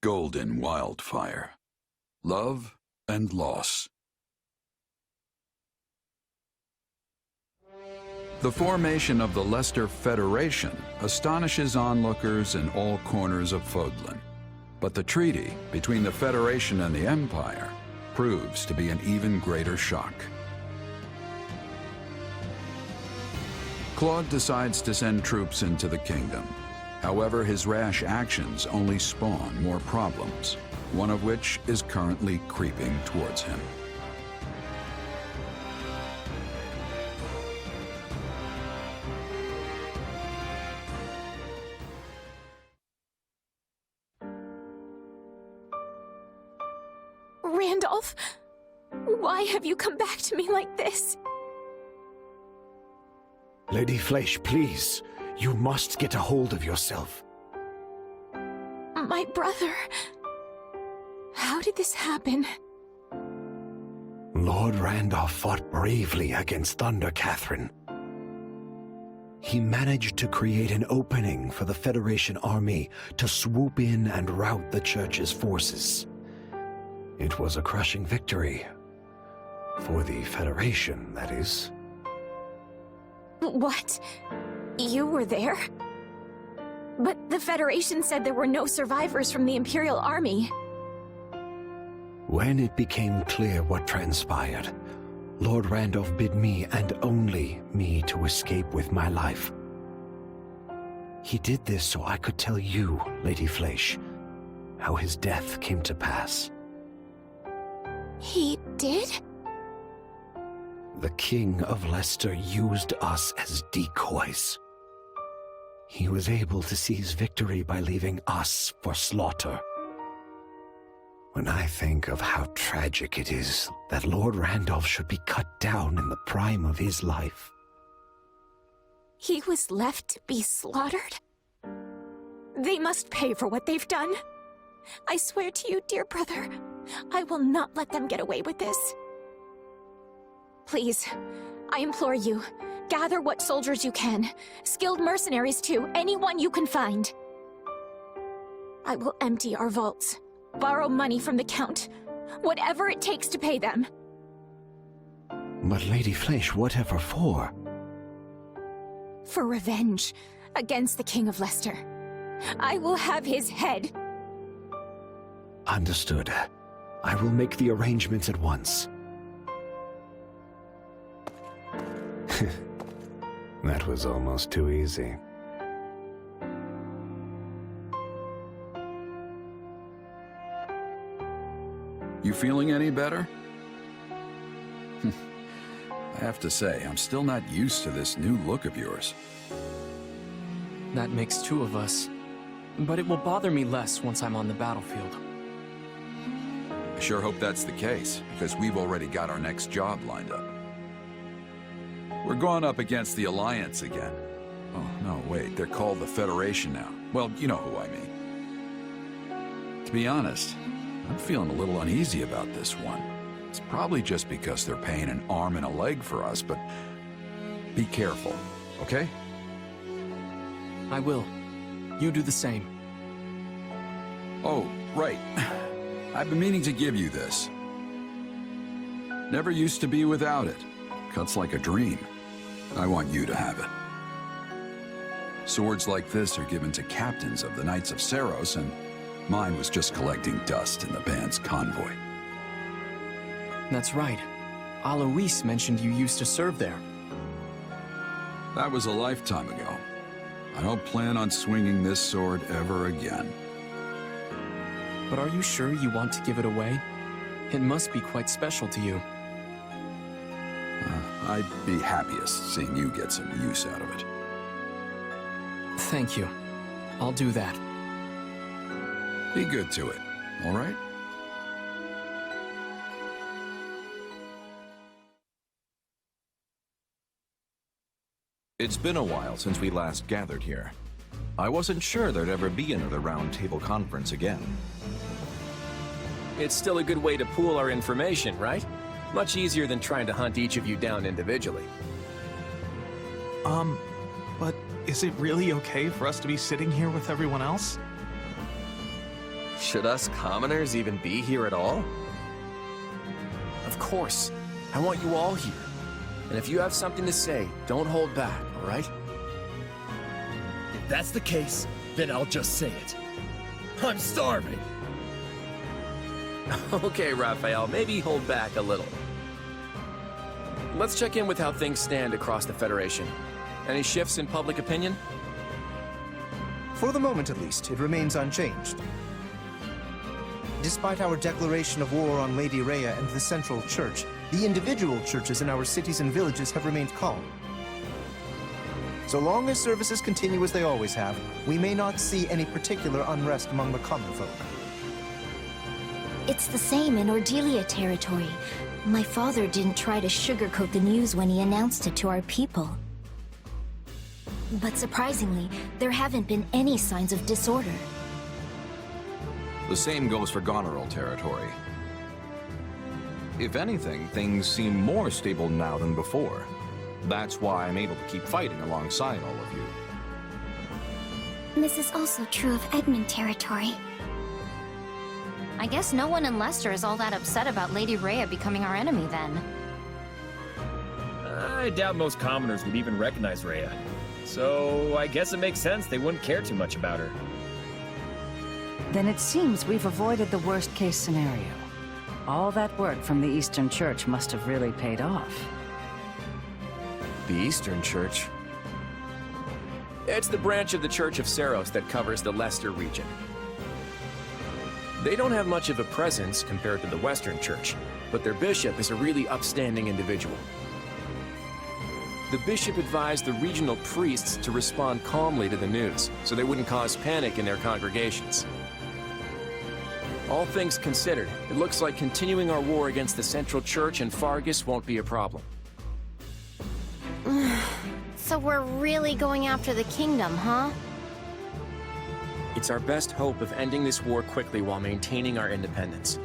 Golden Wildfire. Love and Loss. The formation of the Leicester Federation astonishes onlookers in all corners of Fodlan. But the treaty between the Federation and the Empire proves to be an even greater shock. Claude decides to send troops into the kingdom. However, his rash actions only spawn more problems, one of which is currently creeping towards him. Randolph, why have you come back to me like this? Lady Fleche, please. You must get a hold of yourself. My brother... How did this happen? Lord Randolph fought bravely against Thunder Catherine. He managed to create an opening for the Federation army to swoop in and rout the Church's forces. It was a crushing victory. For the Federation, that is. What? You were there? But the Federation said there were no survivors from the Imperial Army. When it became clear what transpired, Lord Randolph bid me, and only me, to escape with my life. He did this so I could tell you, Lady Fleche, how his death came to pass. He did? The King of Leicester used us as decoys. He was able to seize victory by leaving us for slaughter. When I think of how tragic it is that Lord Randolph should be cut down in the prime of his life. He was left to be slaughtered? They must pay for what they've done. I swear to you, dear brother, I will not let them get away with this. Please, I implore you, gather what soldiers you can, skilled mercenaries too, anyone you can find. I will empty our vaults, borrow money from the Count, whatever it takes to pay them. But Lady Fleche, whatever for? For revenge against the King of Leicester. I will have his head. Understood. I will make the arrangements at once. That was almost too easy. You feeling any better? I have to say, I'm still not used to this new look of yours. That makes two of us. But it will bother me less once I'm on the battlefield. I sure hope that's the case, because we've already got our next job lined up. We're going up against the Alliance again. Oh, no, wait, they're called the Federation now. Well, you know who I mean. To be honest, I'm feeling a little uneasy about this one. It's probably just because they're paying an arm and a leg for us, but be careful, okay? I will. You do the same. Oh, right. I've been meaning to give you this. Never used to be without it. Cuts like a dream. I want you to have it. Swords like this are given to captains of the Knights of Saros, and mine was just collecting dust in the band's convoy. That's right. Alois mentioned you used to serve there. That was a lifetime ago. I don't plan on swinging this sword ever again. But are you sure you want to give it away? It must be quite special to you. I'd be happiest seeing you get some use out of it. Thank you. I'll do that. Be good to it, all right? It's been a while since we last gathered here. I wasn't sure there'd ever be another round-table conference again. It's still a good way to pool our information, right? Much easier than trying to hunt each of you down individually. But is it really okay for us to be sitting here with everyone else? Should us commoners even be here at all? Of course. I want you all here. And if you have something to say, don't hold back, all right? If that's the case, then I'll just say it. I'm starving! Okay, Raphael, maybe hold back a little. Let's check in with how things stand across the Federation. Any shifts in public opinion? For the moment at least, it remains unchanged. Despite our declaration of war on Lady Rhea and the Central Church, the individual churches in our cities and villages have remained calm. So long as services continue as they always have, we may not see any particular unrest among the common folk. It's the same in Ordelia territory. My father didn't try to sugarcoat the news when he announced it to our people. But surprisingly, there haven't been any signs of disorder. The same goes for Goneril territory. If anything, things seem more stable now than before. That's why I'm able to keep fighting alongside all of you. This is also true of Edmund territory. I guess no one in Leicester is all that upset about Lady Rhea becoming our enemy then. I doubt most commoners would even recognize Rhea. So I guess it makes sense they wouldn't care too much about her. Then it seems we've avoided the worst-case scenario. All that work from the Eastern Church must have really paid off. The Eastern Church? It's the branch of the Church of Seros that covers the Leicester region. They don't have much of a presence compared to the Western Church, but their bishop is a really upstanding individual. The bishop advised the regional priests to respond calmly to the news, so they wouldn't cause panic in their congregations. All things considered, it looks like continuing our war against the Central Church and Fargus won't be a problem. So we're really going after the kingdom, huh? It's our best hope of ending this war quickly while maintaining our independence.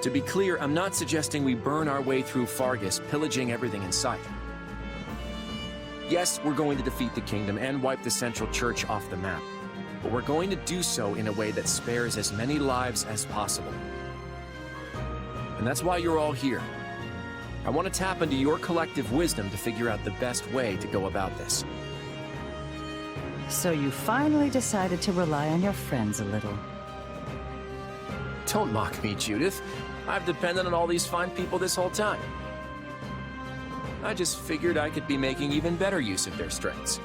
To be clear, I'm not suggesting we burn our way through Fargus, pillaging everything in sight. Yes, we're going to defeat the kingdom and wipe the Central Church off the map, but we're going to do so in a way that spares as many lives as possible. And that's why you're all here. I want to tap into your collective wisdom to figure out the best way to go about this. So you finally decided to rely on your friends a little. Don't mock me, Judith. I've depended on all these fine people this whole time. I just figured I could be making even better use of their strengths.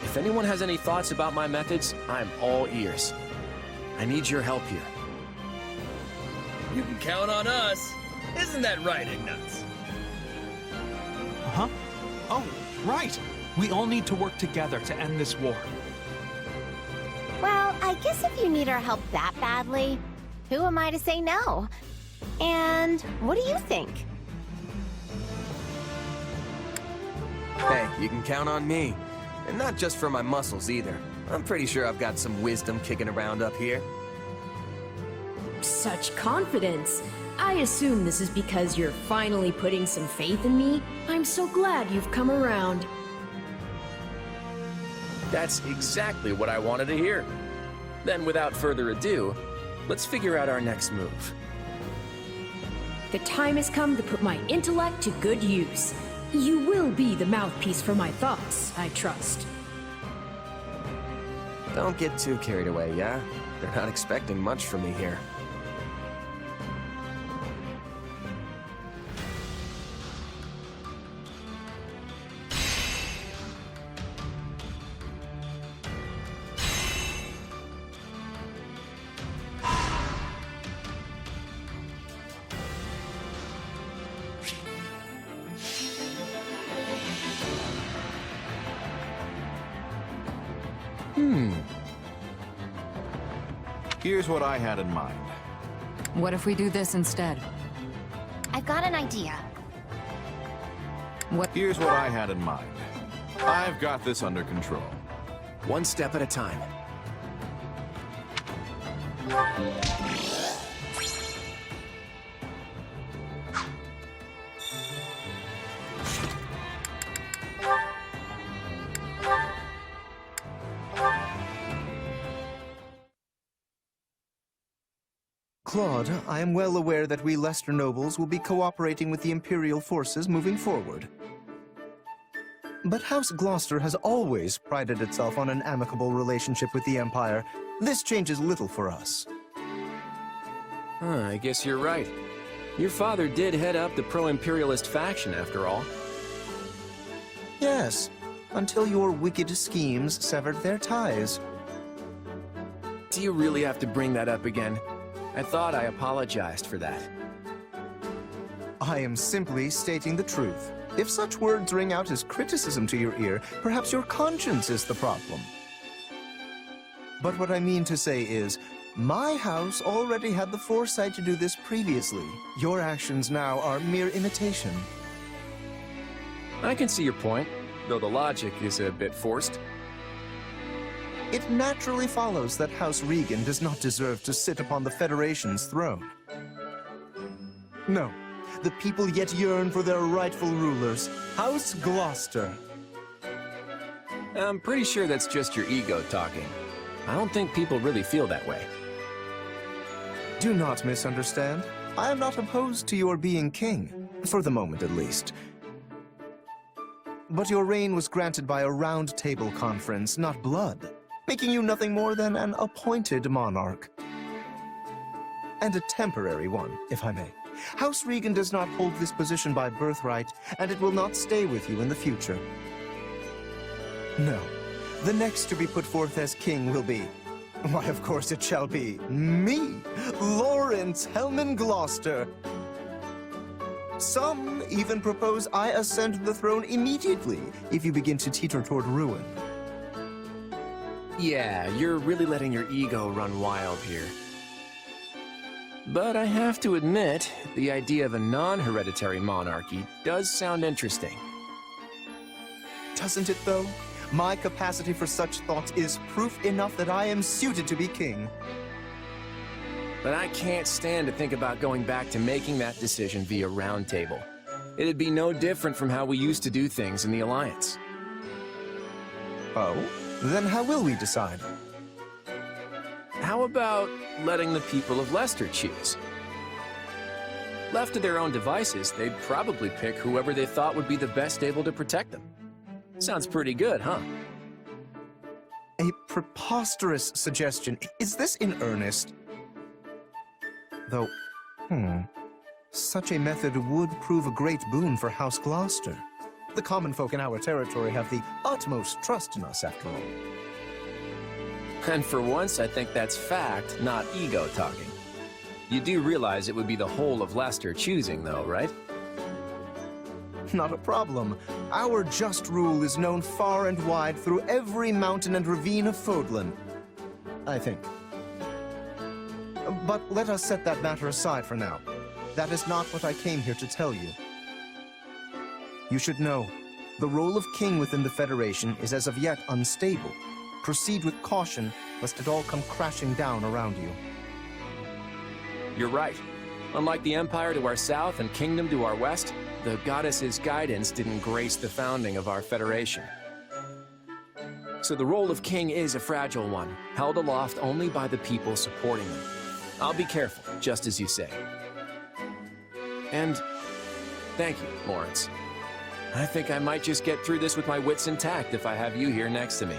If anyone has any thoughts about my methods, I'm all ears. I need your help here. You can count on us. Isn't that right, Ignaz? Huh? Oh, right. We all need to work together to end this war. Well, I guess if you need our help that badly, who am I to say no? And what do you think? Hey, you can count on me. And not just for my muscles either. I'm pretty sure I've got some wisdom kicking around up here. Such confidence. I assume this is because you're finally putting some faith in me. I'm so glad you've come around. That's exactly what I wanted to hear. Then, without further ado, let's figure out our next move. The time has come to put my intellect to good use. You will be the mouthpiece for my thoughts, I trust. Don't get too carried away, yeah? They're not expecting much from me here. Here's what I had in mind. What if we do this instead? I've got an idea. Here's what I had in mind. I've got this under control. One step at a time. Claude, I am well aware that we Leicester nobles will be cooperating with the Imperial forces moving forward. But House Gloucester has always prided itself on an amicable relationship with the Empire. This changes little for us. I guess you're right. Your father did head up the pro-imperialist faction, after all. Yes, until your wicked schemes severed their ties. Do you really have to bring that up again? I thought I apologized for that. I am simply stating the truth. If such words ring out as criticism to your ear, perhaps your conscience is the problem. But what I mean to say is, my house already had the foresight to do this previously. Your actions now are mere imitation. I can see your point, though the logic is a bit forced. It naturally follows that House Regan does not deserve to sit upon the Federation's throne. No, the people yet yearn for their rightful rulers, House Gloucester. I'm pretty sure that's just your ego talking. I don't think people really feel that way. Do not misunderstand. I am not opposed to your being king, for the moment at least. But your reign was granted by a round table conference, not blood, making you nothing more than an appointed monarch. And a temporary one, if I may. House Regan does not hold this position by birthright, and it will not stay with you in the future. No, the next to be put forth as king will be, why, of course it shall be, me, Lawrence Hellman Gloucester. Some even propose I ascend to the throne immediately if you begin to teeter toward ruin. Yeah, you're really letting your ego run wild here. But I have to admit, the idea of a non-hereditary monarchy does sound interesting. Doesn't it, though? My capacity for such thoughts is proof enough that I am suited to be king. But I can't stand to think about going back to making that decision via round table. It'd be no different from how we used to do things in the Alliance. Oh? Then how will we decide? How about letting the people of Leicester choose? Left to their own devices, they'd probably pick whoever they thought would be the best able to protect them. Sounds pretty good, huh? A preposterous suggestion. Is this in earnest? Though, such a method would prove a great boon for House Gloucester. The common folk in our territory have the utmost trust in us, after all. And for once, I think that's fact, not ego talking. You do realize it would be the whole of Leicester choosing, though, right? Not a problem. Our just rule is known far and wide through every mountain and ravine of Fodlan, I think. But let us set that matter aside for now. That is not what I came here to tell you. You should know, the role of king within the Federation is as of yet unstable. Proceed with caution, lest it all come crashing down around you. You're right. Unlike the Empire to our south and Kingdom to our west, the Goddess's guidance didn't grace the founding of our Federation. So the role of king is a fragile one, held aloft only by the people supporting them. I'll be careful, just as you say. And thank you, Lawrence. I think I might just get through this with my wits intact if I have you here next to me.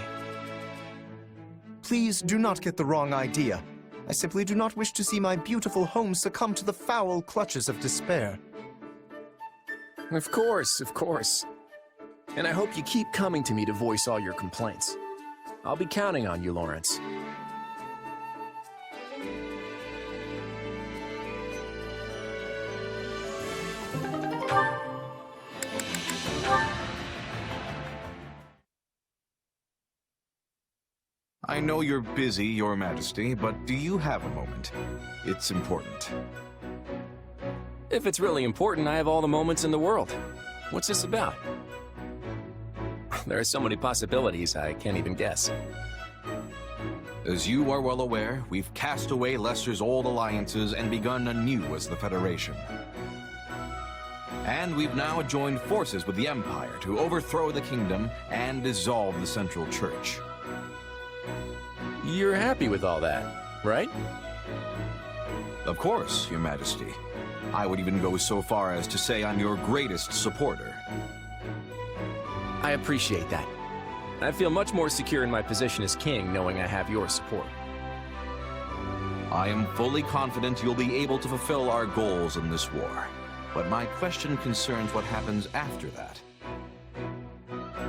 Please do not get the wrong idea. I simply do not wish to see my beautiful home succumb to the foul clutches of despair. Of course, of course. And I hope you keep coming to me to voice all your complaints. I'll be counting on you, Lawrence. I know you're busy, Your Majesty, but do you have a moment? It's important. If it's really important, I have all the moments in the world. What's this about? There are so many possibilities, I can't even guess. As you are well aware, we've cast away Leicester's old alliances and begun anew as the Federation. And we've now joined forces with the Empire to overthrow the kingdom and dissolve the Central Church. You're happy with all that, right? Of course, Your Majesty. I would even go so far as to say I'm your greatest supporter. I appreciate that. I feel much more secure in my position as king knowing I have your support. I am fully confident you'll be able to fulfill our goals in this war. But my question concerns what happens after that.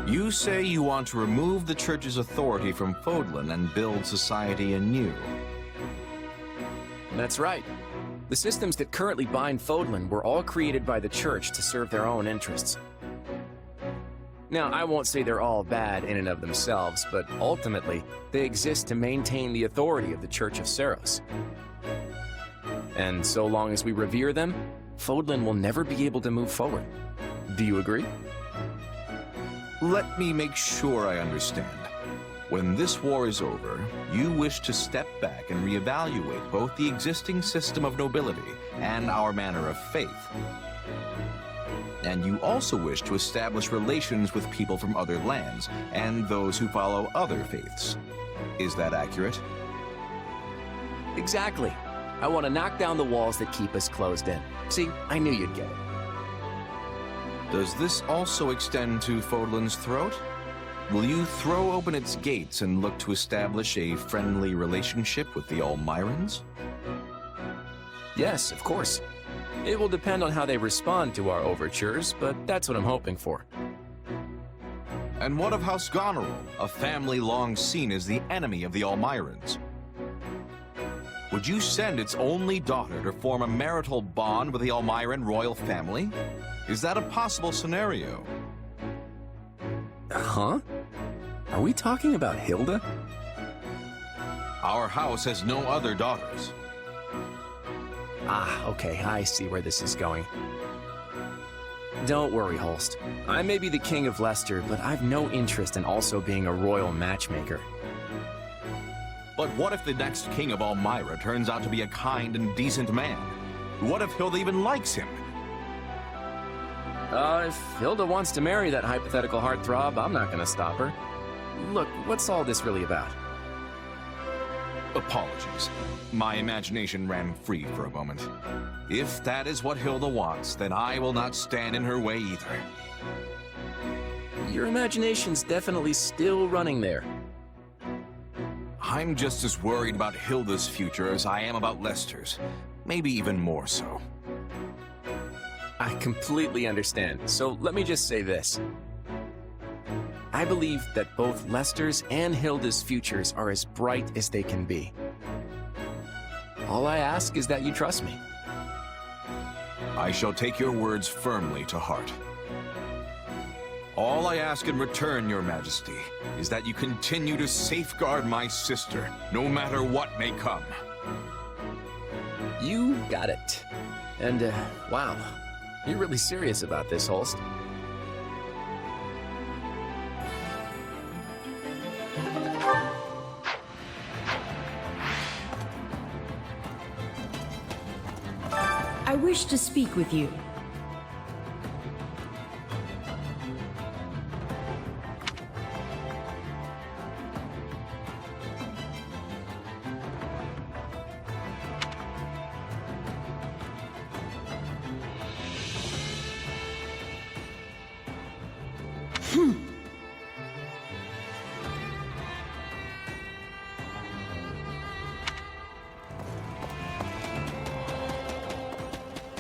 You say you want to remove the Church's authority from Fodlan and build society anew. That's right. The systems that currently bind Fodlan were all created by the Church to serve their own interests. Now, I won't say they're all bad in and of themselves, but ultimately, they exist to maintain the authority of the Church of Seiros. And so long as we revere them, Fodlan will never be able to move forward. Do you agree? Let me make sure I understand. When this war is over, you wish to step back and reevaluate both the existing system of nobility and our manner of faith. And you also wish to establish relations with people from other lands and those who follow other faiths. Is that accurate? Exactly. I want to knock down the walls that keep us closed in. See, I knew you'd get it. Does this also extend to Fodlan's throat? Will you throw open its gates and look to establish a friendly relationship with the Almirans? Yes, of course. It will depend on how they respond to our overtures, but that's what I'm hoping for. And what of House Goneril, a family long seen as the enemy of the Almirans? Would you send its only daughter to form a marital bond with the Almiran royal family? Is that a possible scenario? Huh? Are we talking about Hilda? Our house has no other daughters. Ah, okay, I see where this is going. Don't worry, Holst. I may be the king of Leicester, but I've no interest in also being a royal matchmaker. But what if the next king of Almira turns out to be a kind and decent man? What if Hilda even likes him? If Hilda wants to marry that hypothetical heartthrob, I'm not gonna stop her. Look, what's all this really about? Apologies. My imagination ran free for a moment. If that is what Hilda wants, then I will not stand in her way either. Your imagination's definitely still running there. I'm just as worried about Hilda's future as I am about Leicester's. Maybe even more so. I completely understand, so let me just say this. I believe that both Leicester's and Hilda's futures are as bright as they can be. All I ask is that you trust me. I shall take your words firmly to heart. All I ask in return, Your Majesty, is that you continue to safeguard my sister, no matter what may come. You got it. And, wow, you're really serious about this, Holst. I wish to speak with you.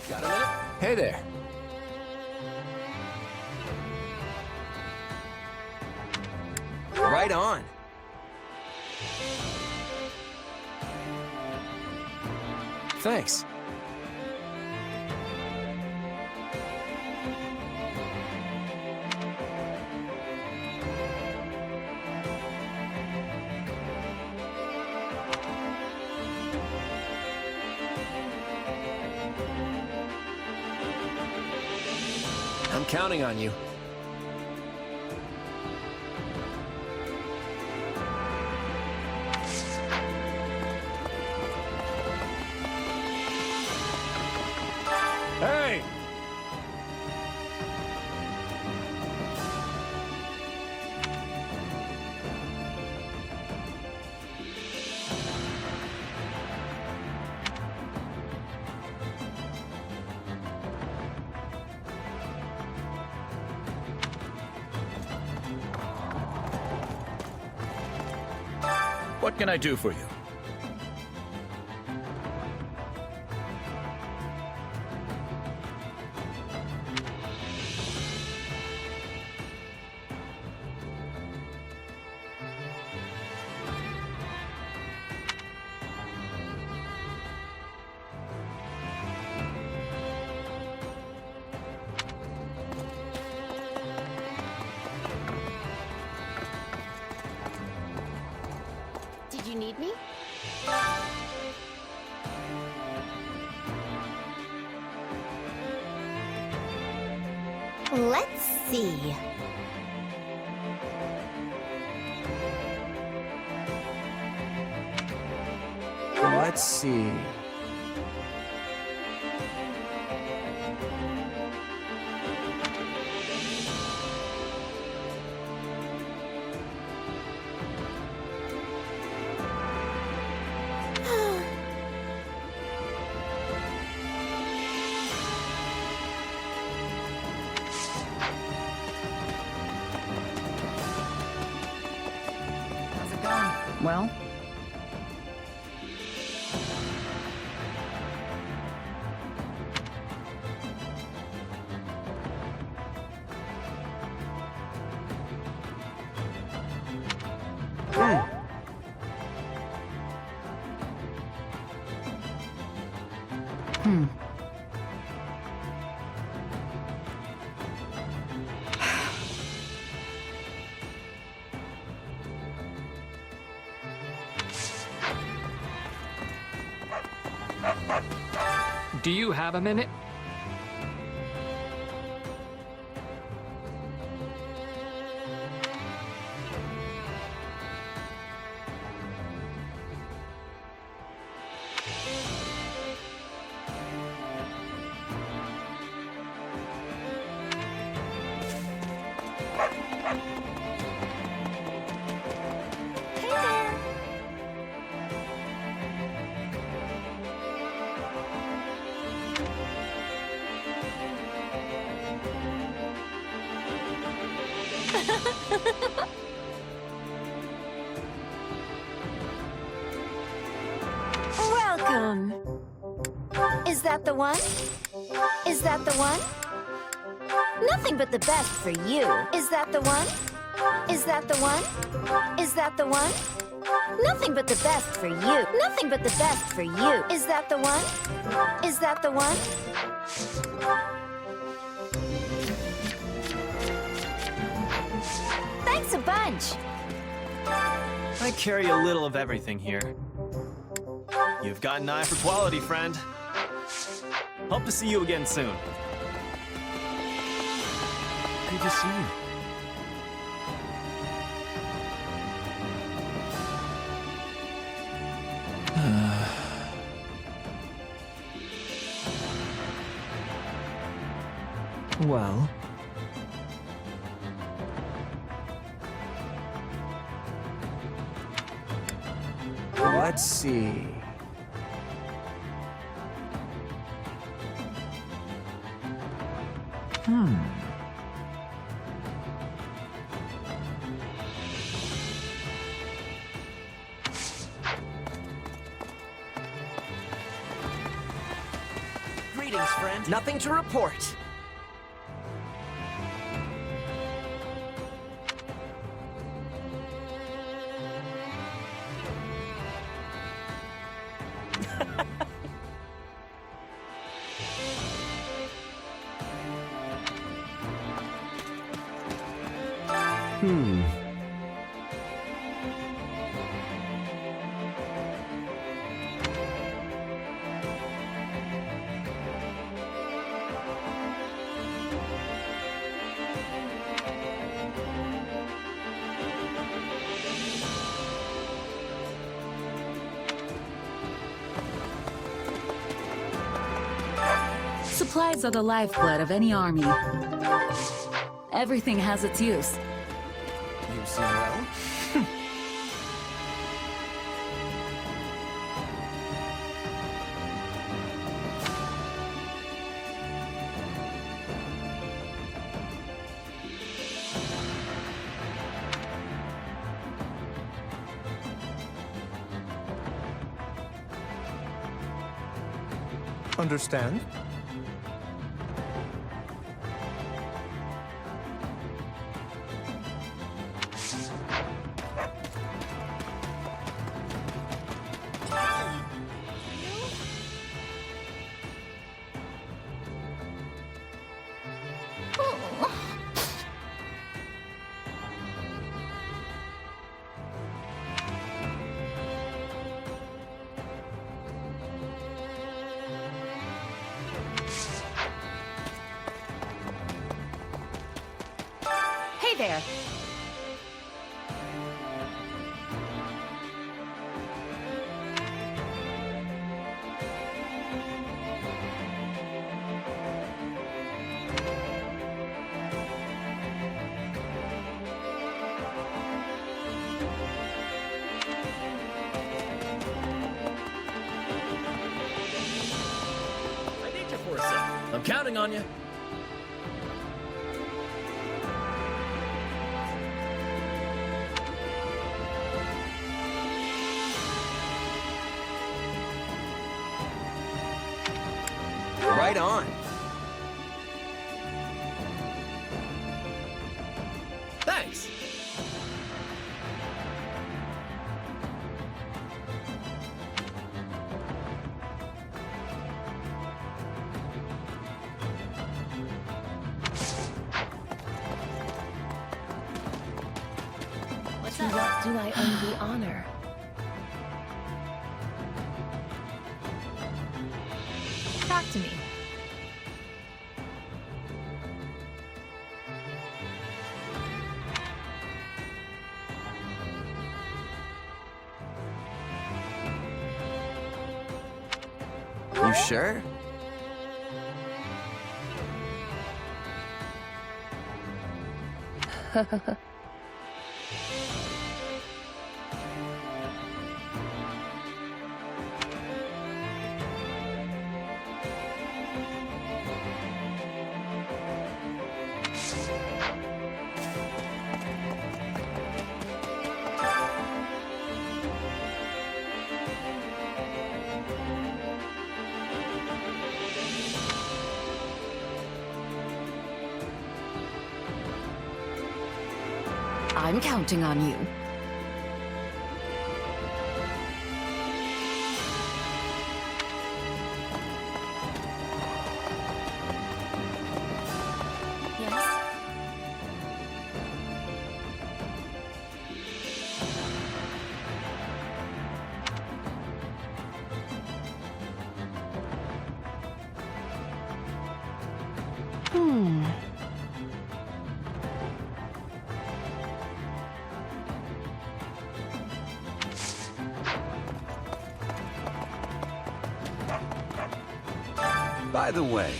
Got a minute? Hey there. Right on. Thanks. I'm counting on you. Hey! What can I do for you? Did you need me? Let's see. Let's see. Well? Do you have a minute? Welcome. Is that the one? Is that the one? Nothing but the best for you. Is that the one? Is that the one? Is that the one? Nothing but the best for you. Nothing but the best for you. Is that the one? Is that the one? Thanks a bunch. I carry a little of everything here. You've got an eye for quality, friend. Hope to see you again soon. Good to see you. Well... let's see... Greetings, friend. Nothing to report. Supplies are the lifeblood of any army. Everything has its use. You seem well. Understand? Hey there. I need you for a sec. I'm counting on you. Right on. Thanks. To what do I owe the honor? Talk to me. You sure? I'm counting on you. Yes? By the way,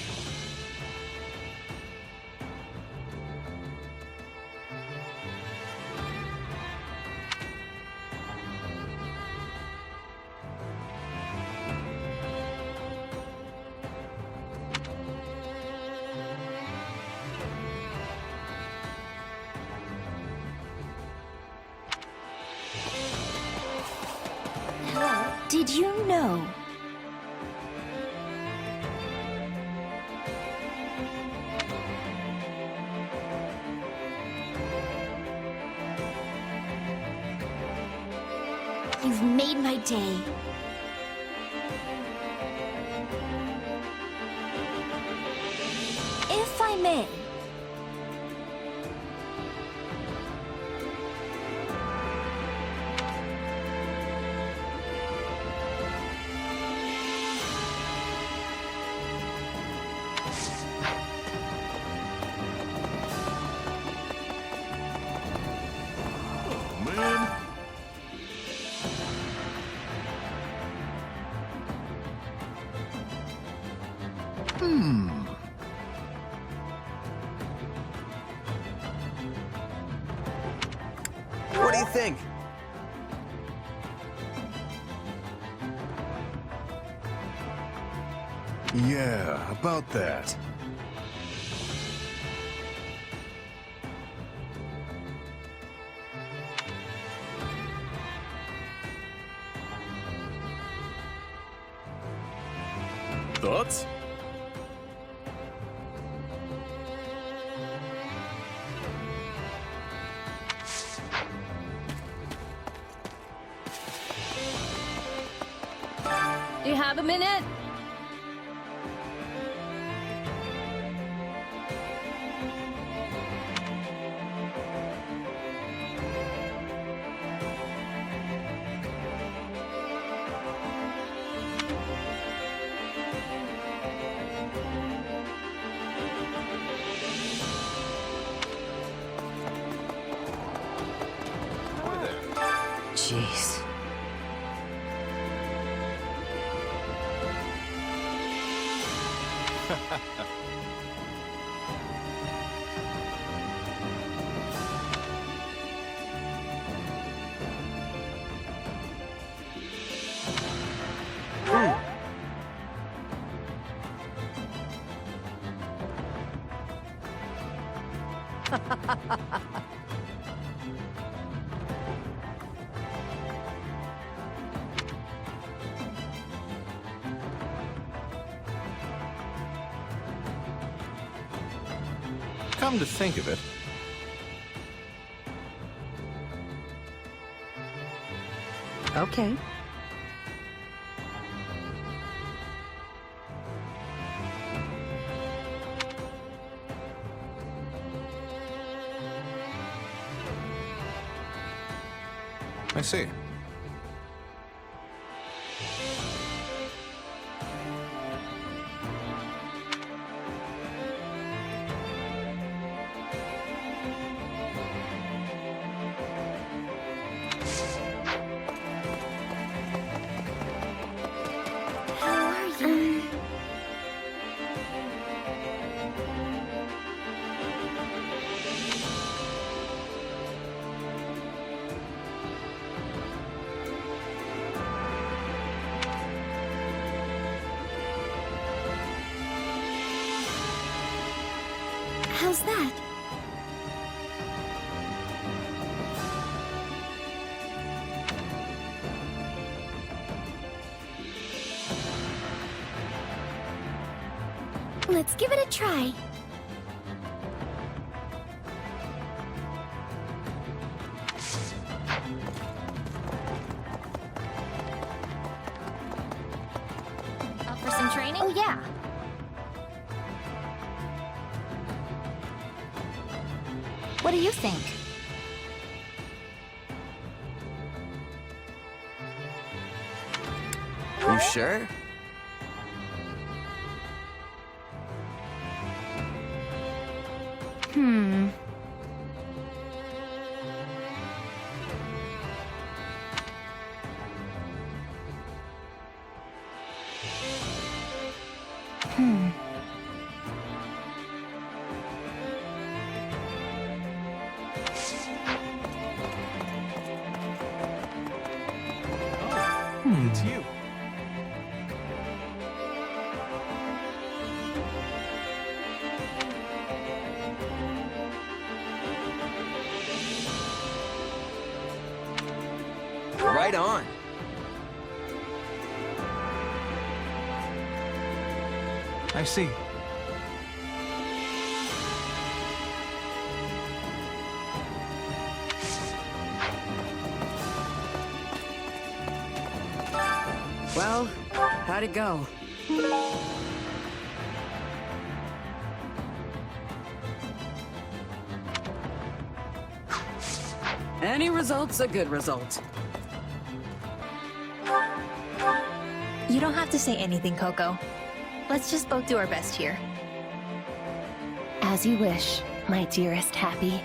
Hello? Did you know? You've made my day. If I may. What do you think? Yeah, about that. Thoughts? Do you have a minute? Jeez. Come to think of it, Okay. I see. How are you? How's that? Let's give it a try. Up for some training? Oh, yeah. What do you think? You sure? Hmm. Hmm. It's you. Right on. I see. Well, how'd it go? Any result's a good result. You don't have to say anything, Coco. Let's just both do our best here. As you wish, my dearest Happy.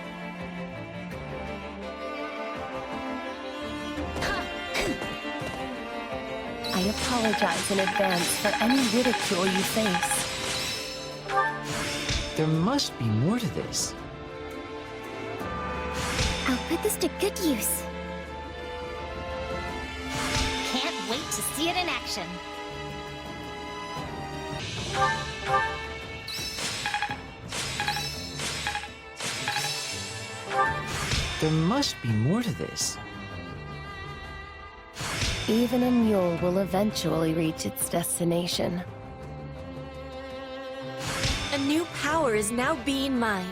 I apologize in advance for any ridicule you face. There must be more to this. I'll put this to good use. Can't wait to see it in action. There must be more to this. Even a mule will eventually reach its destination. new power is now being mine.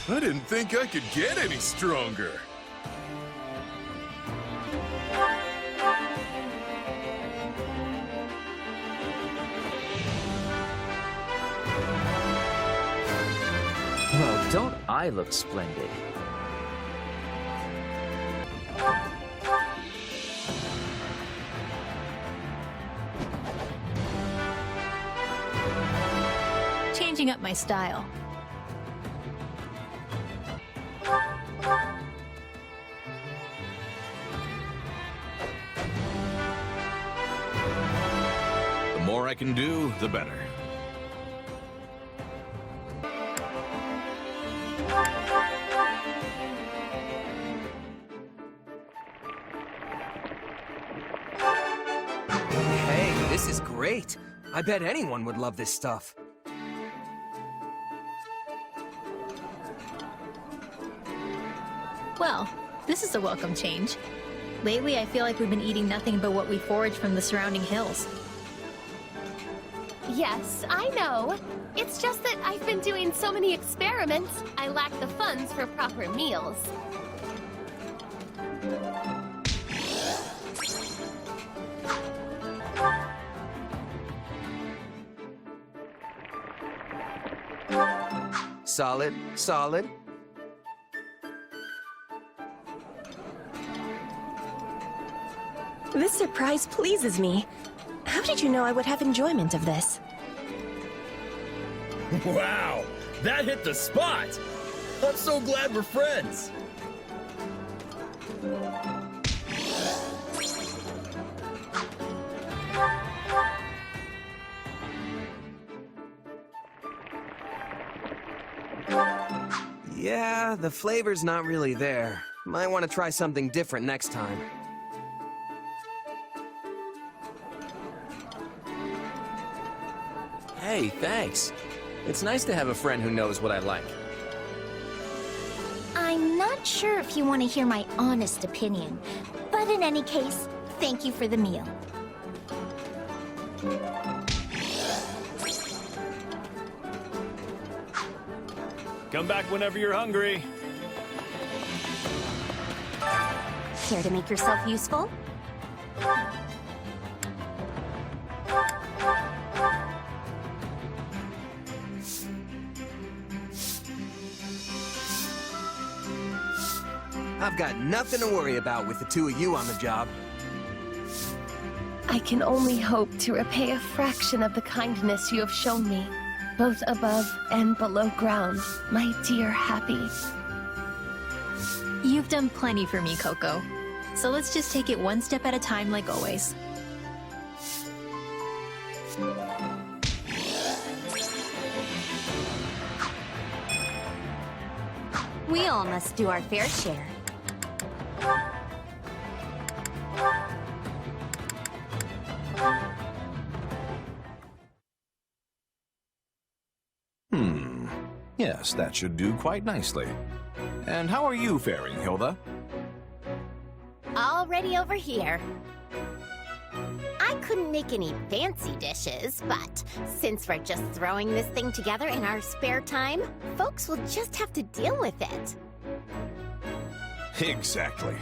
I didn't think I could get any stronger. Well, don't I look splendid? Changing up my style. The more I can do, the better. Hey, this is great. I bet anyone would love this stuff. Well, this is a welcome change. Lately, I feel like we've been eating nothing but what we forage from the surrounding hills. Yes, I know. It's just that I've been doing so many experiments, I lack the funds for proper meals. Solid, solid. This surprise pleases me. How did you know I would have enjoyment of this? Wow, that hit the spot! I'm so glad we're friends! Yeah, the flavor's not really there. Might want to try something different next time. Hey, thanks. It's nice to have a friend who knows what I like. I'm not sure if you want to hear my honest opinion, but in any case, thank you for the meal. Come back whenever you're hungry. Care to make yourself useful? I've got nothing to worry about with the two of you on the job. I can only hope to repay a fraction of the kindness you have shown me, both above and below ground, my dear Happy. You've done plenty for me, Coco. So let's just take it one step at a time like always. We all must do our fair share. Yes, that should do quite nicely. And how are you faring, Hilda? Already over here. I couldn't make any fancy dishes, but since we're just throwing this thing together in our spare time, folks will just have to deal with it. Exactly.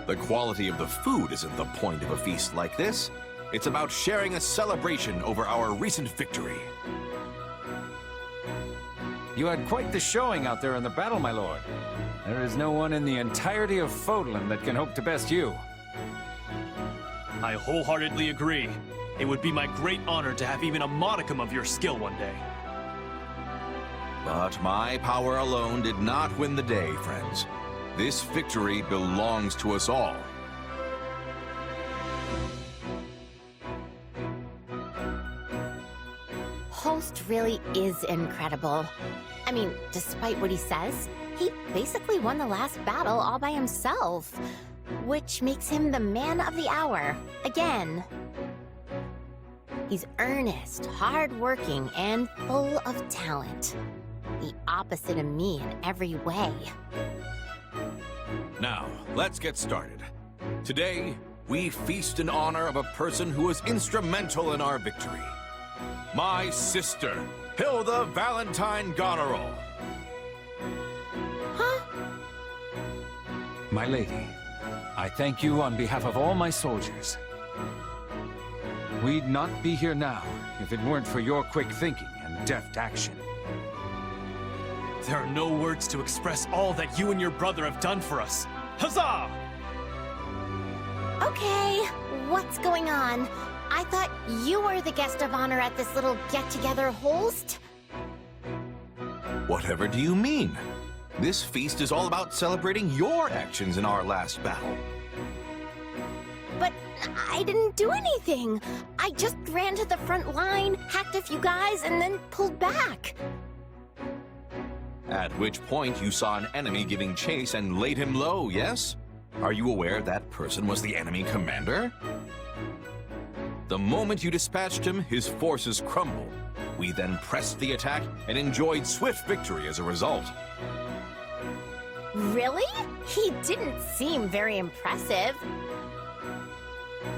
The quality of the food isn't the point of a feast like this. It's about sharing a celebration over our recent victory. You had quite the showing out there in the battle, my lord. There is no one in the entirety of Fodlan that can hope to best you. I wholeheartedly agree. It would be my great honor to have even a modicum of your skill one day. But my power alone did not win the day, friends. This victory belongs to us all. Host really is incredible. I mean, despite what he says, he basically won the last battle all by himself, which makes him the man of the hour, again. He's earnest, hardworking, and full of talent. The opposite of me in every way. Now, let's get started. Today, we feast in honor of a person who was instrumental in our victory. my sister, Hilda Valentine Goneril. My lady, I thank you on behalf of all my soldiers. We'd not be here now if it weren't for your quick thinking and deft action. There are no words to express all that you and your brother have done for us. Huzzah! Okay, what's going on? I thought you were the guest of honor at this little get-together, Holst? Whatever do you mean? This feast is all about celebrating your actions in our last battle. But I didn't do anything. I just ran to the front line, hacked a few guys, and then pulled back. At which point you saw an enemy giving chase and laid him low, yes? Are you aware that person was the enemy commander? The moment you dispatched him, his forces crumbled. We then pressed the attack and enjoyed swift victory as a result. Really? He didn't seem very impressive.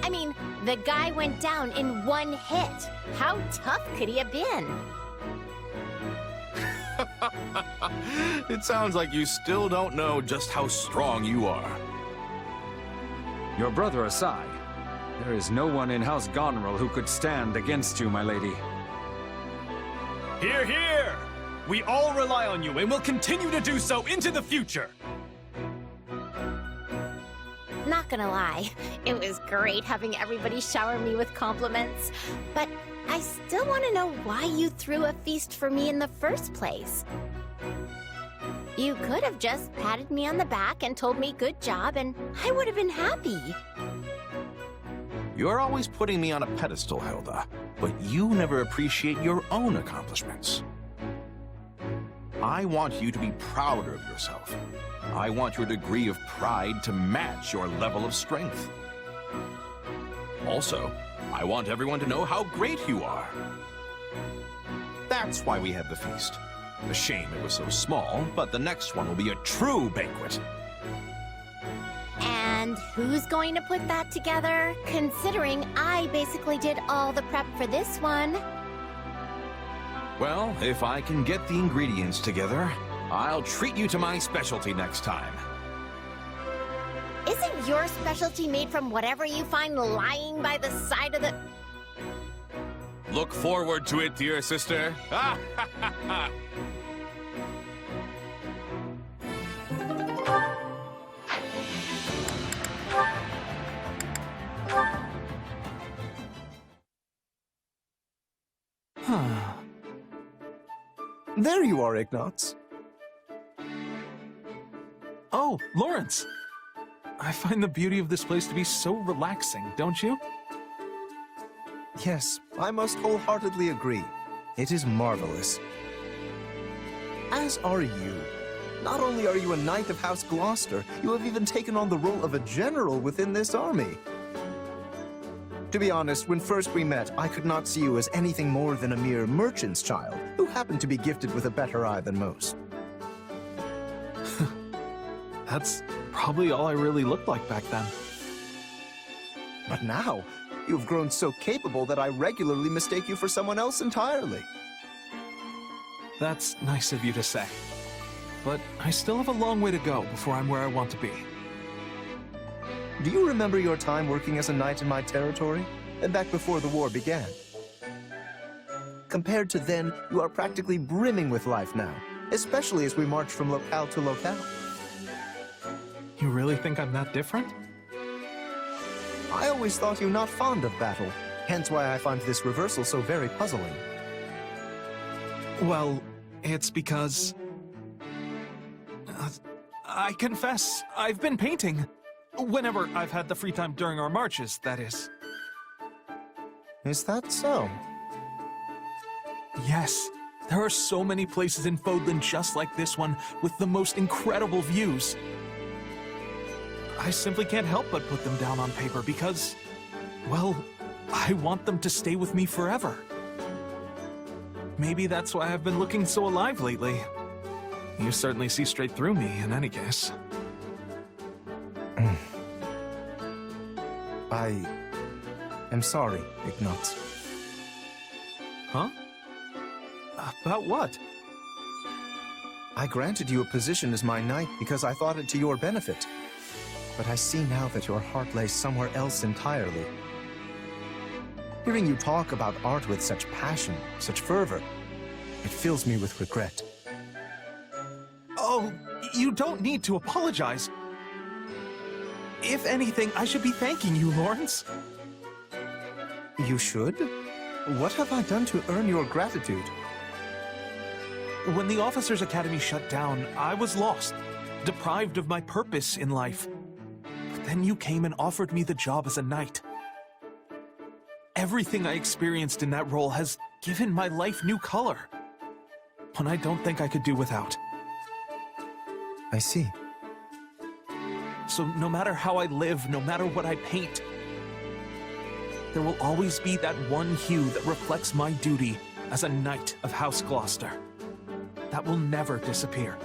I mean, the guy went down in one hit. How tough could he have been? It sounds like you still don't know just how strong you are. Your brother aside, there is no one in House Goneril who could stand against you, my lady. Hear, hear! We all rely on you and will continue to do so into the future! Not gonna lie, it was great having everybody shower me with compliments, but I still want to know why you threw a feast for me in the first place. You could have just patted me on the back and told me good job, and I would have been happy. You're always putting me on a pedestal, Hilda, but you never appreciate your own accomplishments. I want you to be prouder of yourself. I want your degree of pride to match your level of strength. Also, I want everyone to know how great you are. That's why we had the feast. A shame it was so small, but the next one will be a true banquet. And who's going to put that together, considering I basically did all the prep for this one? Well, if I can get the ingredients together, I'll treat you to my specialty next time. Isn't your specialty made from whatever you find lying by the side of the... Look forward to it, dear sister. There you are, Ignatz. Oh, Lawrence! I find the beauty of this place to be so relaxing, don't you? Yes, I must wholeheartedly agree. It is marvelous. As are you. Not only are you a knight of House Gloucester, you have even taken on the role of a general within this army. To be honest, when first we met, I could not see you as anything more than a mere merchant's child, who happened to be gifted with a better eye than most. That's probably all I really looked like back then. But now, you've grown so capable that I regularly mistake you for someone else entirely. That's nice of you to say. But I still have a long way to go before I'm where I want to be. Do you remember your time working as a knight in my territory? And back before the war began? Compared to then, you are practically brimming with life now, especially as we march from locale to locale. You really think I'm that different? I always thought you not fond of battle, hence why I find this reversal so very puzzling. Well, it's because... I confess, I've been painting. Whenever I've had the free time during our marches, that is. Is that so? Yes. There are so many places in Fodlan just like this one, with the most incredible views. I simply can't help but put them down on paper because, well, I want them to stay with me forever. Maybe that's why I've been looking so alive lately. You certainly see straight through me, in any case. I am sorry, Ignatz. Huh? About what? I granted you a position as my knight because I thought it to your benefit. But I see now that your heart lays somewhere else entirely. Hearing you talk about art with such passion, such fervor, it fills me with regret. Oh, you don't need to apologize. If anything, I should be thanking you, Lawrence. You should? What have I done to earn your gratitude? When the Officers' Academy shut down, I was lost, deprived of my purpose in life. But then you came and offered me the job as a knight. Everything I experienced in that role has given my life new color. One I don't think I could do without. I see. So no matter how I live, no matter what I paint, there will always be that one hue that reflects my duty as a knight of House Gloucester. That will never disappear.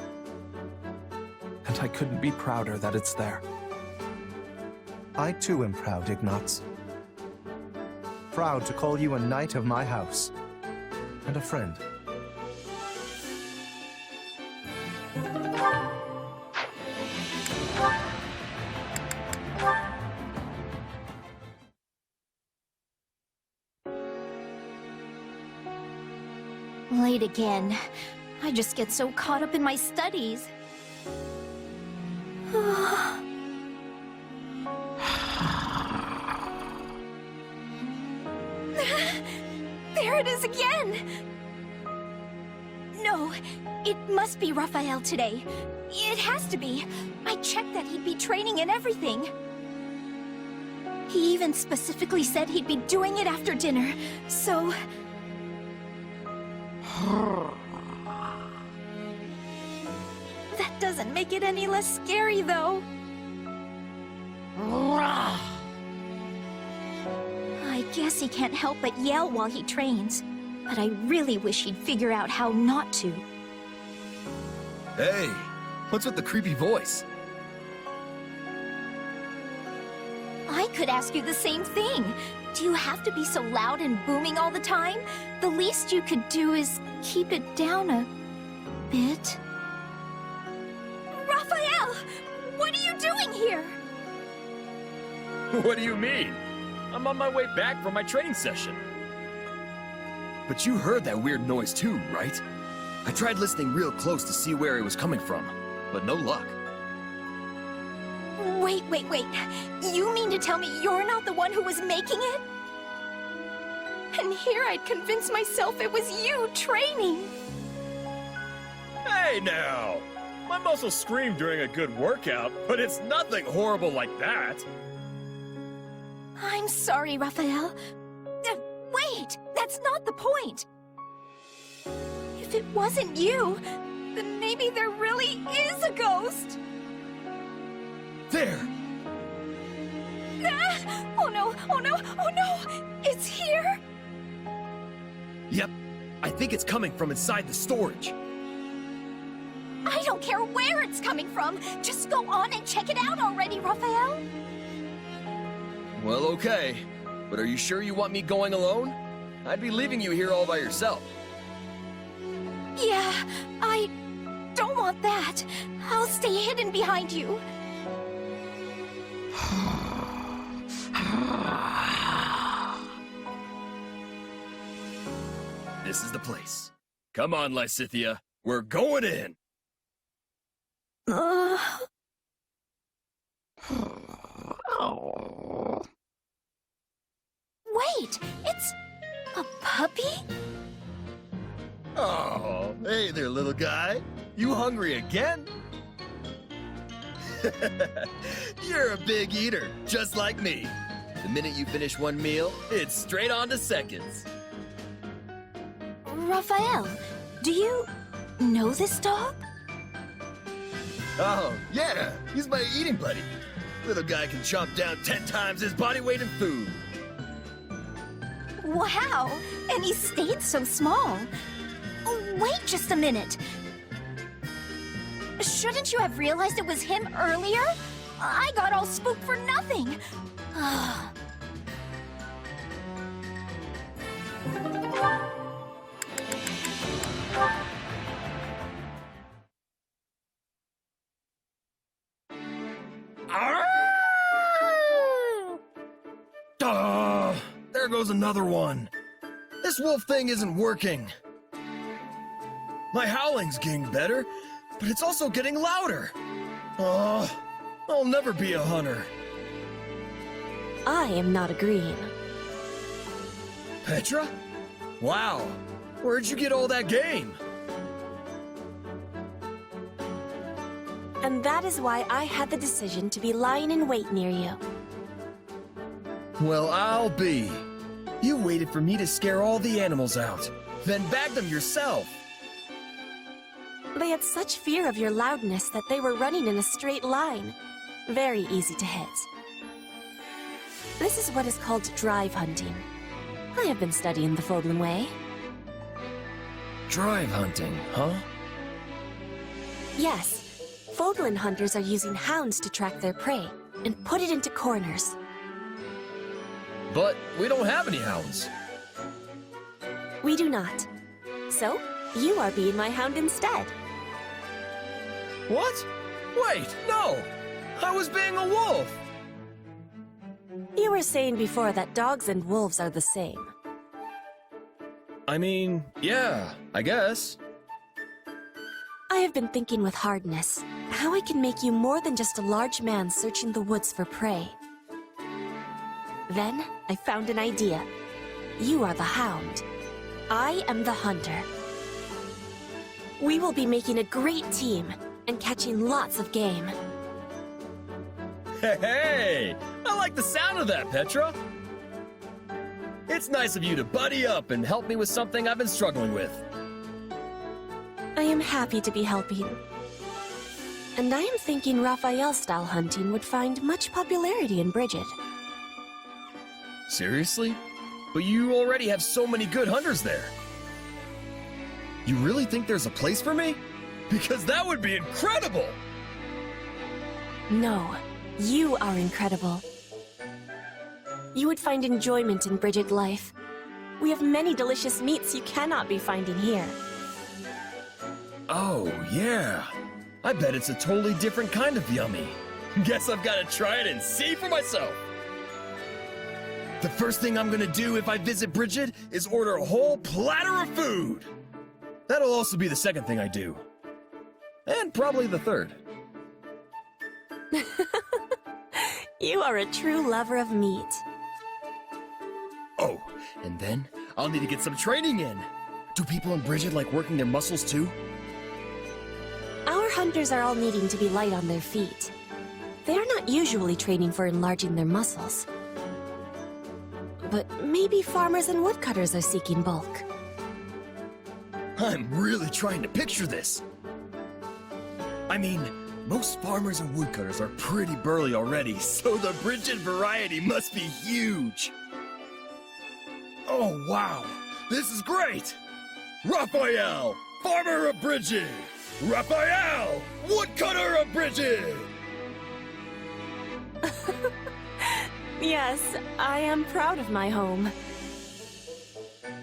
And I couldn't be prouder that it's there. I too am proud, Ignatz. Proud to call you a knight of my house. And a friend. Late again. I just get so caught up in my studies. There it is again! No, it must be Raphael today. It has to be. I checked that he'd be training and everything. He even specifically said he'd be doing it after dinner, so... That doesn't make it any less scary, though. I guess he can't help but yell while he trains. But I really wish he'd figure out how not to. Hey, what's with the creepy voice? I could ask you the same thing. Do you have to be so loud and booming all the time? The least you could do is keep it down a bit. Raphael! What are you doing here? What do you mean? I'm on my way back from my training session. But you heard that weird noise too, right? I tried listening real close to see where it was coming from, but no luck. Wait. You mean to tell me you're not the one who was making it? And here I'd convinced myself it was you training. Hey now! My muscles scream during a good workout, but it's nothing horrible like that. I'm sorry, Raphael. Wait! That's not the point! If it wasn't you, then maybe there really is a ghost! There! Ah! Oh no! It's here! Yep, I think it's coming from inside the storage. I don't care where it's coming from! Just go on and check it out already, Raphael! Well, okay. But are you sure you want me going alone? I'd be leaving you here all by yourself. Yeah, I don't want that. I'll stay hidden behind you. This is the place. Come on, Lysithea. We're going in! Wait, it's a puppy? Oh, hey there, little guy. You hungry again? You're a big eater, just like me. The minute you finish one meal, it's straight on to seconds. Raphael, do you know this dog? Oh, yeah, he's my eating buddy. Little guy can chomp down 10 times his body weight in food. Wow, and he stayed so small. Wait just a minute. Shouldn't you have realized it was him earlier? I got all spooked for nothing. There goes another one. This wolf thing isn't working. My howling's getting better, but it's also getting louder. I'll never be a hunter. I am not agreeing. Petra? Wow, where'd you get all that game? And that is why I had the decision to be lying in wait near you. Well, I'll be. You waited for me to scare all the animals out, then bagged them yourself. They had such fear of your loudness that they were running in a straight line. Very easy to hit. This is what is called drive hunting. I have been studying the Fodlan way. Drive hunting, huh? Yes. Fodlan hunters are using hounds to track their prey and put it into corners. But we don't have any hounds. We do not. So, you are being my hound instead. What? Wait, no! I was being a wolf! You were saying before that dogs and wolves are the same. I mean, yeah, I guess. I have been thinking with hardness how I can make you more than just a large man searching the woods for prey. Then, I found an idea. You are the hound. I am the hunter. We will be making a great team and catching lots of game. Hey! I like the sound of that, Petra! It's nice of you to buddy up and help me with something I've been struggling with. I am happy to be helping. And I am thinking Raphael-style hunting would find much popularity in Bridget. Seriously? But you already have so many good hunters there. You really think there's a place for me? Because that would be incredible! No, you are incredible. You would find enjoyment in Bridget life. We have many delicious meats you cannot be finding here. Oh, yeah. I bet it's a totally different kind of yummy. Guess I've got to try it and see for myself. The first thing I'm gonna do if I visit Bridget is order a whole platter of food. That'll also be the second thing I do. And probably the third. You are a true lover of meat. Oh, and then I'll need to get some training in. Do people in Bridget like working their muscles too? Our hunters are all needing to be light on their feet. They are not usually training for enlarging their muscles. But maybe farmers and woodcutters are seeking bulk. I'm really trying to picture this. I mean, most farmers and woodcutters are pretty burly already, so the Bridget variety must be huge. Oh, wow. This is great. Raphael, farmer of Bridget. Raphael, woodcutter of Bridget. Yes, I am proud of my home.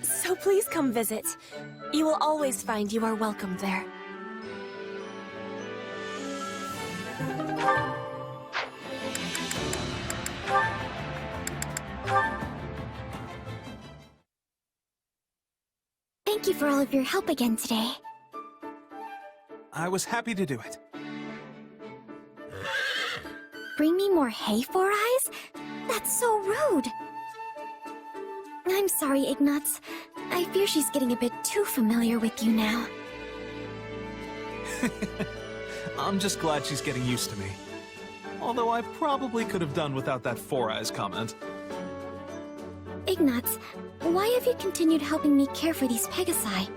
So please come visit. You will always find you are welcome there. Thank you for all of your help again today. I was happy to do it. Bring me more hay, Four Eyes? That's so rude. I'm sorry, Ignatz. I fear she's getting a bit too familiar with you now. I'm just glad she's getting used to me. Although I probably could have done without that Four Eyes comment. Ignatz, why have you continued helping me care for these Pegasi?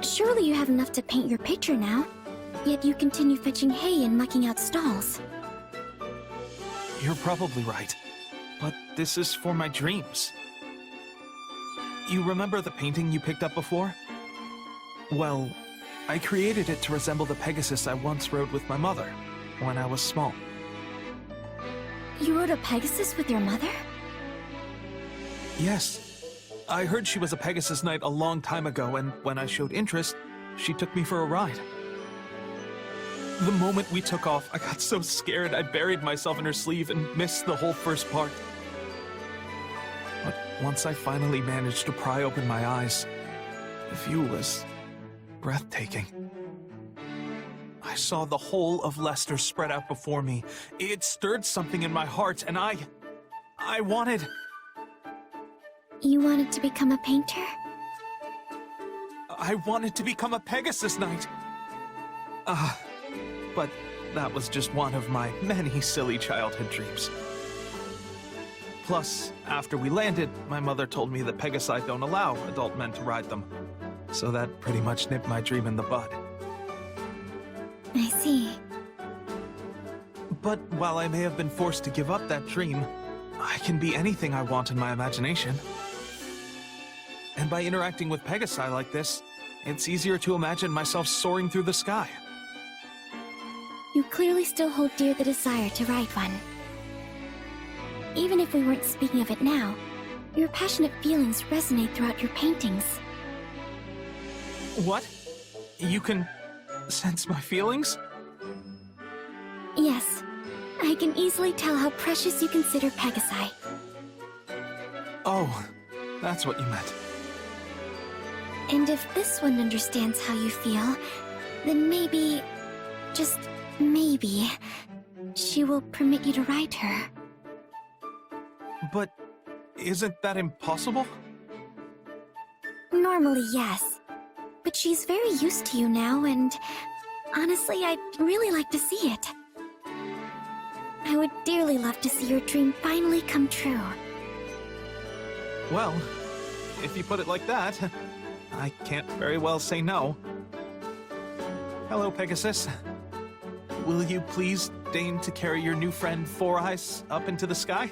Surely you have enough to paint your picture now, yet you continue fetching hay and mucking out stalls. You're probably right, but this is for my dreams. You remember the painting you picked up before? Well, I created it to resemble the Pegasus I once rode with my mother when I was small. You rode a Pegasus with your mother? Yes. I heard she was a Pegasus Knight a long time ago, and when I showed interest, she took me for a ride. The moment we took off, I got so scared I buried myself in her sleeve and missed the whole first part. But once I finally managed to pry open my eyes, the view was breathtaking. I saw the whole of Leicester spread out before me. It stirred something in my heart, and I wanted... You wanted to become a painter? I wanted to become a Pegasus Knight. But that was just one of my many silly childhood dreams. Plus, after we landed, my mother told me that Pegasi don't allow adult men to ride them. So that pretty much nipped my dream in the bud. I see. But while I may have been forced to give up that dream, I can be anything I want in my imagination. And by interacting with Pegasi like this, it's easier to imagine myself soaring through the sky. You clearly still hold dear the desire to ride one. Even if we weren't speaking of it now, your passionate feelings resonate throughout your paintings. What? You can sense my feelings? Yes. I can easily tell how precious you consider Pegasi. Oh, that's what you meant. And if this one understands how you feel, then maybe, just maybe, she will permit you to ride her. But isn't that impossible? Normally, yes. But she's very used to you now, and honestly, I'd really like to see it. I would dearly love to see your dream finally come true. Well, if you put it like that, I can't very well say no. Hello, Pegasus. Will you please deign to carry your new friend Four Eyes up into the sky?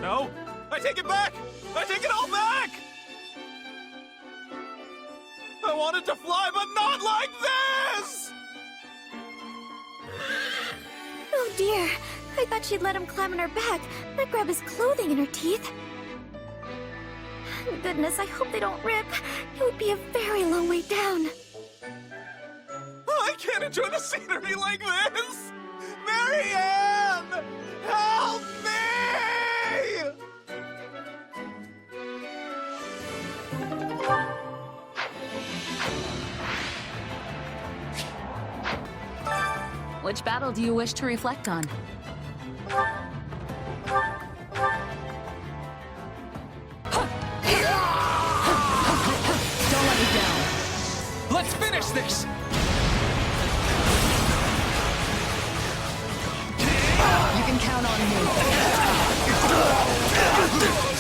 No! I take it back! I take it all back! I wanted to fly, but not like this! Oh dear, I thought she'd let him climb on her back, not grab his clothing in her teeth. Goodness, I hope they don't rip. It would be a very long way down. I can't enjoy the scenery like this! Marianne! Help me! Which battle do you wish to reflect on? Don't let me down. Let's finish this! You can count on me.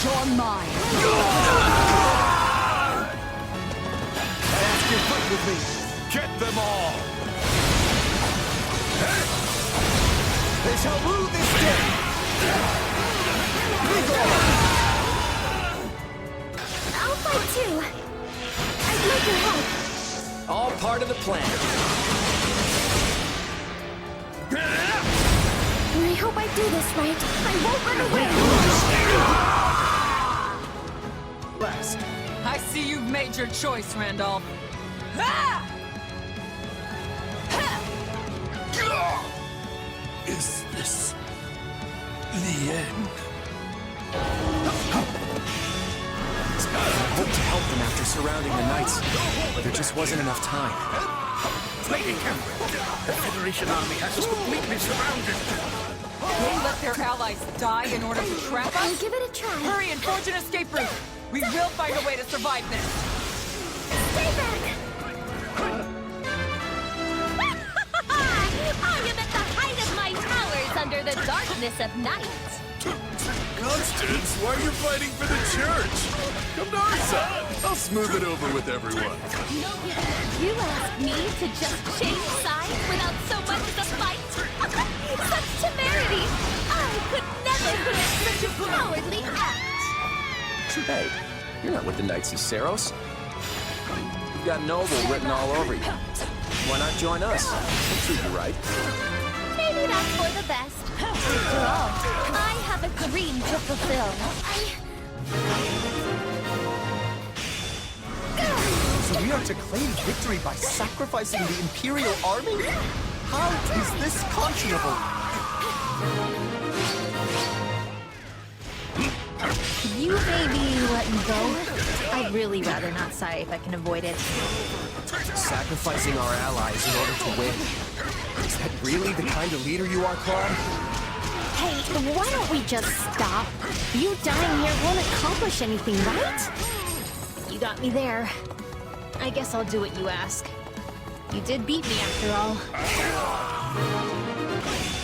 You're mine. Ask your fight with me. Get them all! They shall rue this day! I'll fight too. I'd like your help. All part of the plan. I hope I do this right. I won't run away. Last. I see you've made your choice, Randolph. Ah! Is this the end? I hoped to help them after surrounding the Knights, but there just wasn't enough time. Lady Kemp, the Federation army has us completely surrounded. They let their allies die in order to trap us? I'll give it a try. Hurry and forge an escape route. We will find a way to survive this. Stay back! I am at the height of my powers under the darkness of night. Constance, why are you fighting for the church? Come to our side. I'll smooth it over with everyone. No, you asked me to just change sides without so much as a fight? Such temerity! I could never commit such a cowardly act! Hey, you're not with the Knights of Saros. You've got Noble written all over you. Why not join us? We'll treat you right. Maybe That's for the best. After all, I have a dream to fulfill. So we are to claim victory by sacrificing the Imperial army? How is this conscionable? You maybe let me go? I'd really rather not sigh if I can avoid it. Sacrificing our allies in order to win. Is that really the kind of leader you are, Claude? Hey, why don't we just stop? You dying here won't accomplish anything, right? You got me there. I guess I'll do what you ask. You did beat me after all.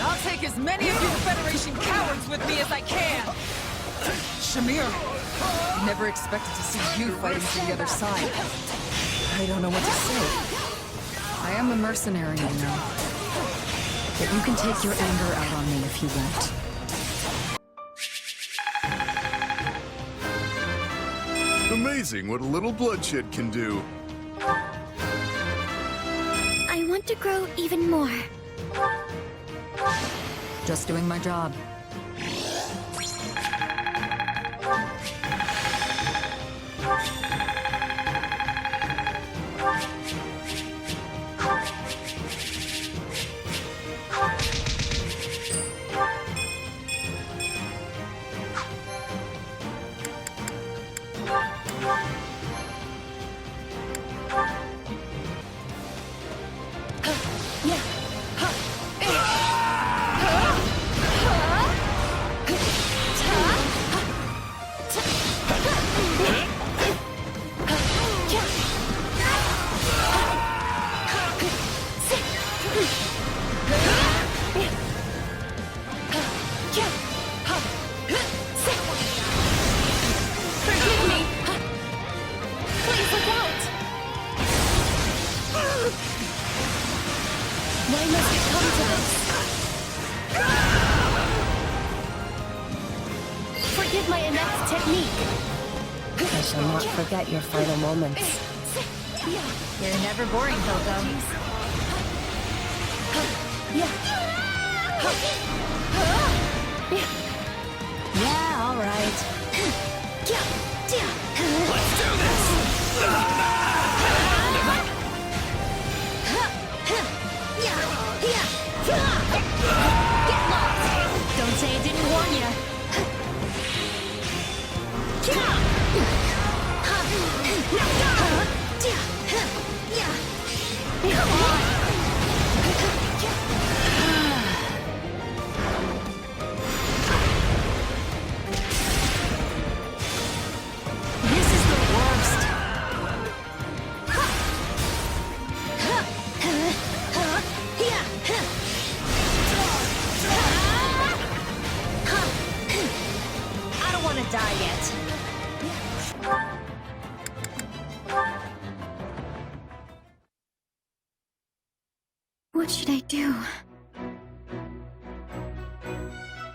I'll take as many of you Federation cowards with me as I can! Shamir, I never expected to see you fighting for the other side. I don't know what to say. I am a mercenary, you know. But you can take your anger out on me if you want. Amazing what a little bloodshed can do. I want to grow even more. Just doing my job. Why must it come to this? Forgive my inept technique. I shall not forget your final moments. You're never boring, Coco. Yeah, all right. Let's do this! Get lost! Don't say it didn't warn you. Come on! This is the worst. I don't want to die yet. What should I do?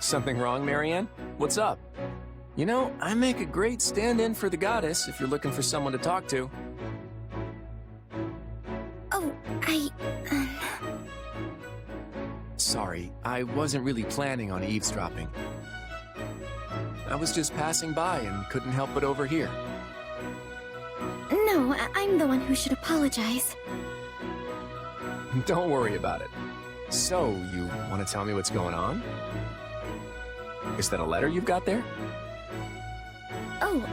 Something wrong, Marianne? What's up? You know, I make a great stand-in for the goddess if you're looking for someone to talk to. Oh, Sorry, I wasn't really planning on eavesdropping. I was just passing by and couldn't help but overhear. No, I'm the one who should apologize. Don't worry about it. So, you want to tell me what's going on? Is that a letter you've got there? Oh,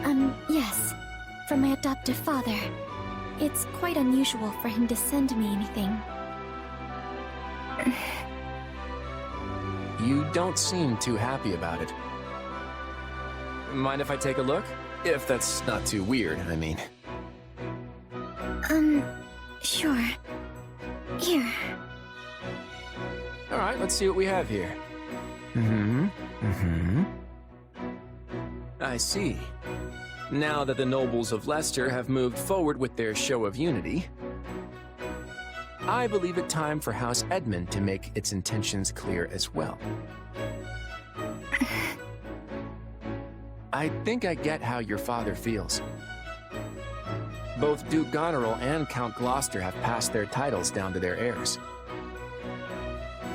yes. From my adoptive father. It's quite unusual for him to send me anything. You don't seem too happy about it. Mind if I take a look? If that's not too weird, I mean. Sure. Here. Alright, let's see what we have here. I see. Now that the nobles of Leicester have moved forward with their show of unity, I believe it time for House Edmund to make its intentions clear as well. I think I get how your father feels. Both Duke Goneril and Count Gloucester have passed their titles down to their heirs.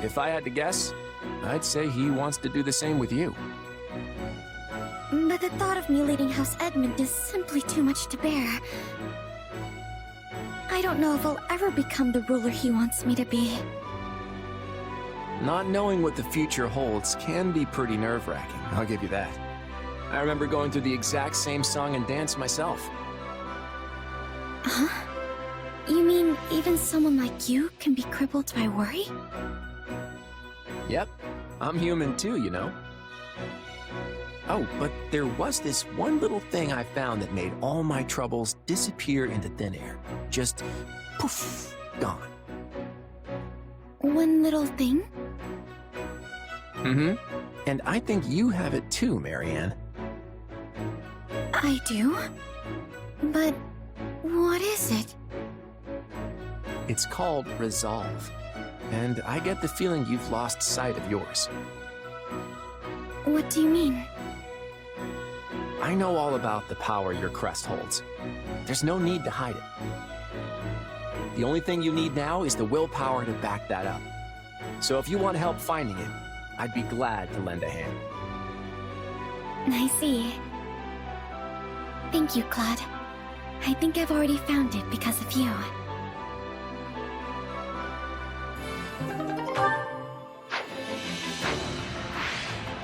If I had to guess, I'd say he wants to do the same with you. But the thought of me leading House Edmund is simply too much to bear. I don't know if I'll ever become the ruler he wants me to be. Not knowing what the future holds can be pretty nerve-wracking, I'll give you that. I remember going through the exact same song and dance myself. Huh? You mean even someone like you can be crippled by worry? Yep, I'm human too, you know. Oh, but there was this one little thing I found that made all my troubles disappear into thin air. Just poof, gone. One little thing? Mm-hmm. And I think you have it too, Marianne. I do? But what is it? It's called resolve. And I get the feeling you've lost sight of yours. What do you mean? I know all about the power your crest holds. There's no need to hide it. The only thing you need now is the willpower to back that up. So if you want help finding it, I'd be glad to lend a hand. I see. Thank you, Claude. I think I've already found it because of you.